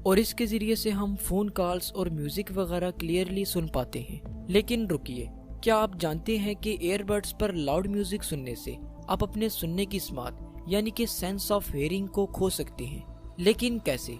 और इसके जरिए से हम फोन कॉल्स और म्यूजिक वगैरह क्लियरली सुन पाते हैं। लेकिन रुकिए, क्या आप जानते हैं कि ईयरबड्स पर लाउड म्यूजिक सुनने से आप अपने सुनने की स्मार्ट यानी कि सेंस ऑफ हियरिंग को खो सकते हैं। लेकिन कैसे?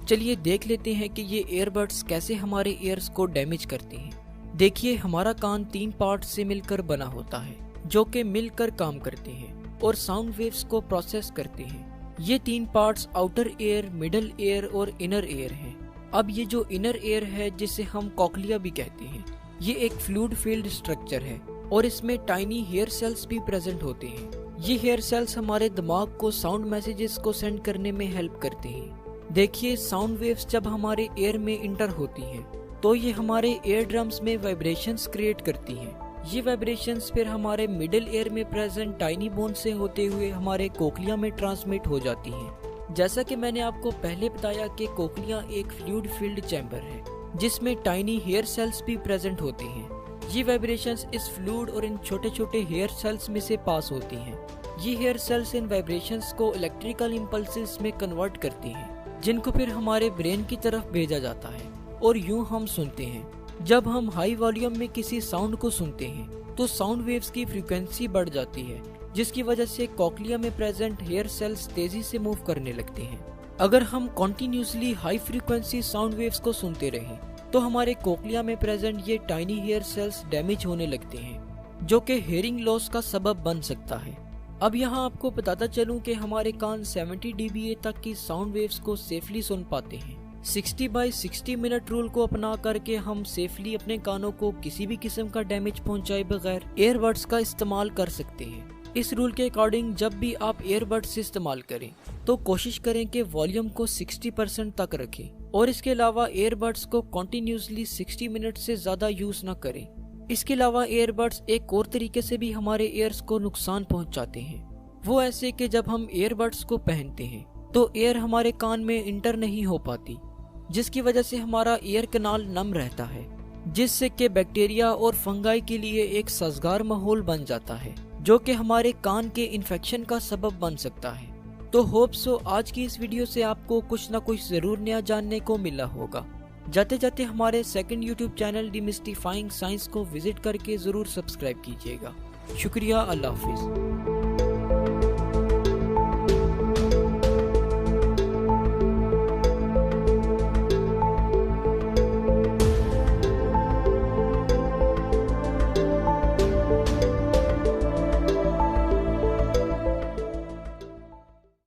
चलिए देख लेते हैं कि ये ईयरबड्स कैसे हमारे ईयर्स को डैमेज करते हैं। देखिए, हमारा कान 3 पार्ट से मिलकर बना होता है जो कि मिलकर काम करते हैं और साउंड वेव्स को प्रोसेस करते हैं। ये 3 parts outer ear, middle ear और इनर ईयर हैं। अब ये जो इनर ईयर है, जिसे हम कॉक्लिया भी कहते हैं, ये एक फ्लूइड फील्ड स्ट्रक्चर है और इसमें टाइनी हेयर सेल्स भी प्रेजेंट होते हैं। ये हेयर सेल्स हमारे दिमाग को साउंड मैसेजेस को सेंड करने में हेल्प करते हैं। देखिए, साउंड वेव्स जब हमारे ईयर में इंटर होती हैं तो ये हमारे ईयर ड्रम्स में वाइब्रेशंस क्रिएट करती हैं। ये वाइब्रेशंस फिर हमारे मिडिल ईयर में प्रेजेंट टाइनी बोन से होते हुए हमारे कोक्लिया में ट्रांसमिट हो जाती हैं। जैसा कि मैंने आपको पहले बताया कि कोक्लिया एक फ्लूइड फील्ड चैम्बर है जिसमें टाइनी हेयर सेल्स भी प्रेजेंट होते हैं। ये वाइब्रेशंस इस फ्लूइड और इन छोटे छोटे हेयर सेल्स में से पास होती हैं। ये हेयर सेल्स इन वाइब्रेशंस को इलेक्ट्रिकल इम्पल्सेस में कन्वर्ट करती हैं, जिनको फिर हमारे ब्रेन की तरफ भेजा जाता है और यूं हम सुनते हैं। जब हम हाई वॉल्यूम में किसी साउंड को सुनते हैं तो साउंड वेव्स की फ्रीक्वेंसी बढ़ जाती है, जिसकी वजह से कॉक्लिया में प्रेजेंट हेयर सेल्स तेजी से मूव करने लगते हैं। अगर हम continuously high frequency sound waves को सुनते रहें तो हमारे कोक्लिया में प्रेजेंट ये टाइनी हेयर सेल्स डैमेज होने लगते हैं, जो कि हेयरिंग लॉस का सबब बन सकता है। अब यहाँ आपको बताता चलूं कि हमारे कान 70 dBA तक की साउंड वेव्स को सेफली सुन पाते हैं। 60/60 मिनट रूल को अपना करके हम सेफली अपने कानों को किसी भी किस्म का डैमेज पहुंचाए बगैर ईयरबड्स का इस्तेमाल कर सकते हैं। इस रूल के अकॉर्डिंग जब भी आप ईयरबड्स इस्तेमाल करें तो कोशिश करें कि वॉल्यूम को 60% तक रखें और इसके अलावा ईयरबड्स को कंटिन्यूसली 60 मिनट से ज्यादा यूज न करें। इसके अलावा ईयरबड्स एक और तरीके से भी हमारे ईयर्स को नुकसान पहुंचाते हैं। वो ऐसे कि जब हम ईयरबड्स को पहनते हैं तो एयर हमारे कान में इंटर नहीं हो पाती, जिसकी वजह से हमारा ईयर कैनाल नम रहता है, जिससे कि बैक्टीरिया और फंगाई के लिए एक साजगार माहौल बन जाता है, जो कि हमारे कान के इन्फेक्शन का सबब बन सकता है। तो होप सो आज की इस वीडियो से आपको कुछ ना कुछ जरूर नया जानने को मिला होगा। जाते जाते हमारे सेकंड यूट्यूब चैनल डिमिस्टिफाइंग साइंस को विजिट करके जरूर सब्सक्राइब कीजिएगा। शुक्रिया, अल्लाह हाफिज।